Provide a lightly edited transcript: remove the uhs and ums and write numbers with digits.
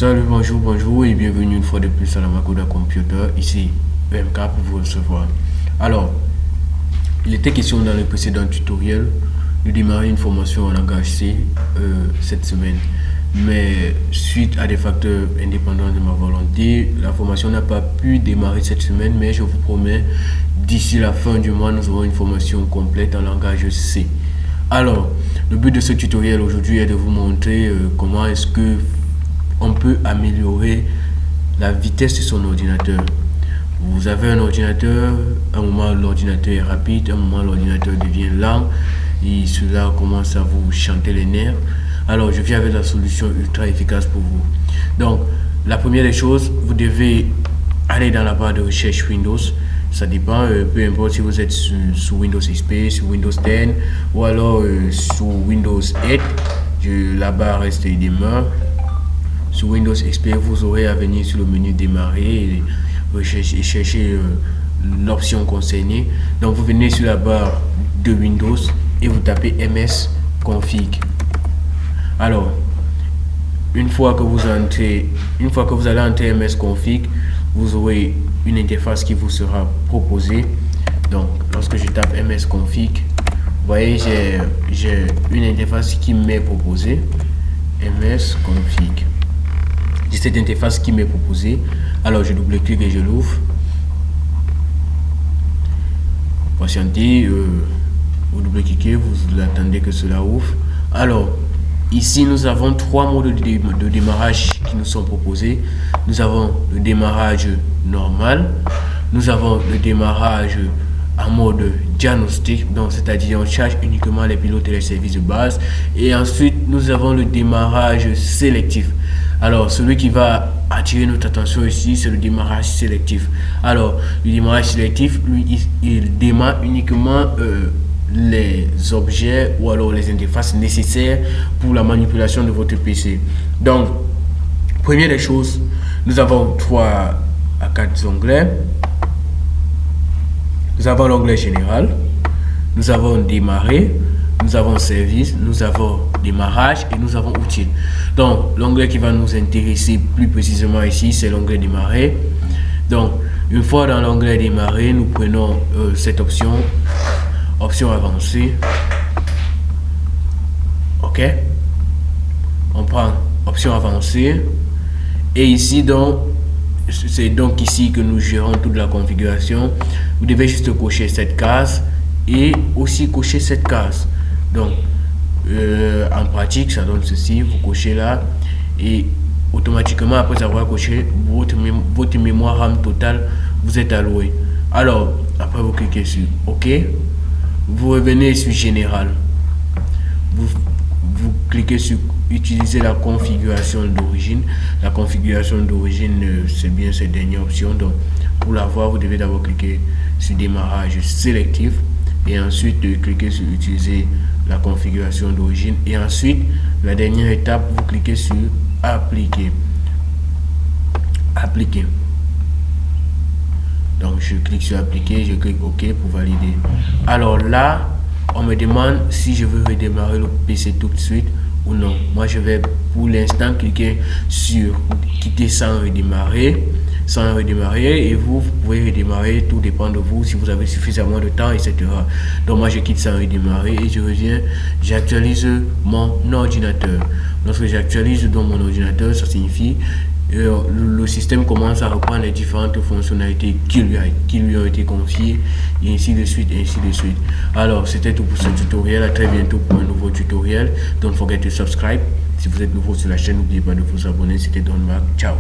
Salut, bonjour et bienvenue une fois de plus à la Makoda Computer, ici EMK pour vous recevoir. Alors, il était question dans le précédent tutoriel de démarrer une formation en langage C cette semaine. Mais suite à des facteurs indépendants de ma volonté, la formation n'a pas pu démarrer cette semaine, mais je vous promets, d'ici la fin du mois, nous aurons une formation complète en langage C. Alors, le but de ce tutoriel aujourd'hui est de vous montrer comment est-ce que on peut améliorer la vitesse de son ordinateur. Vous avez un ordinateur, à un moment l'ordinateur est rapide, à un moment l'ordinateur devient lent et cela commence à vous chanter les nerfs. Alors je viens avec la solution ultra efficace pour vous. Donc la première des choses, vous devez aller dans la barre de recherche Windows. Ça dépend, peu importe si vous êtes sous Windows XP, sur Windows 10 ou alors sous Windows 8, la barre reste et demeure. Sur Windows XP, vous aurez à venir sur le menu démarrer et chercher l'option concernée. Donc vous venez sur la barre de Windows et vous tapez ms config. Alors une fois que vous allez entrer ms config, vous aurez une interface qui vous sera proposée. Donc lorsque je tape ms config, vous voyez j'ai une interface qui m'est proposée, ms config. Cette interface qui m'est proposée. Alors je double-clique et je l'ouvre. Patientez, vous double-cliquez, vous attendez que cela ouvre. Alors ici nous avons trois modes de démarrage qui nous sont proposés. Nous avons le démarrage normal, nous avons le démarrage en mode diagnostic, donc c'est-à-dire on charge uniquement les pilotes et les services de base, et ensuite nous avons le démarrage sélectif. Alors celui qui va attirer notre attention ici, c'est le démarrage sélectif. Alors le démarrage sélectif, lui, il démarre uniquement les objets ou alors les interfaces nécessaires pour la manipulation de votre PC. Donc première des choses, nous avons 3 à 4 onglets. Nous avons l'onglet général, nous avons démarrer, nous avons service, nous avons démarrage et nous avons outils. Donc l'onglet qui va nous intéresser plus précisément ici, c'est l'onglet démarrer. Donc une fois dans l'onglet démarrer, nous prenons cette option avancée. Ok, on prend option avancée et ici donc c'est donc ici que nous gérons toute la configuration. Vous devez juste cocher cette case et aussi cocher cette case. Donc en pratique ça donne ceci, vous cochez là et automatiquement après avoir coché, votre mémoire RAM totale vous est allouée. Alors après vous cliquez sur OK, vous revenez sur général, vous cliquez sur utiliser la configuration d'origine. La configuration d'origine, c'est bien cette dernière option. Donc pour l'avoir, vous devez d'abord cliquer sur démarrage sélectif et ensuite cliquer sur utiliser la configuration d'origine, et ensuite la dernière étape, vous cliquez sur appliquer. Donc je clique sur appliquer, je clique OK pour valider. Alors là on me demande si je veux redémarrer le PC tout de suite ou non. Moi je vais pour l'instant cliquer sur quitter sans redémarrer, et vous pouvez redémarrer, tout dépend de vous si vous avez suffisamment de temps, etc. Donc moi je quitte sans redémarrer et je reviens, j'actualise mon ordinateur. Lorsque j'actualise donc mon ordinateur, ça signifie le système commence à reprendre les différentes fonctionnalités qui lui ont été confiées, et ainsi de suite, Alors c'était tout pour ce tutoriel. À très bientôt pour un nouveau tutoriel. Don't forget to subscribe. Si vous êtes nouveau sur la chaîne, n'oubliez pas de vous abonner. C'était Don Mac. Ciao.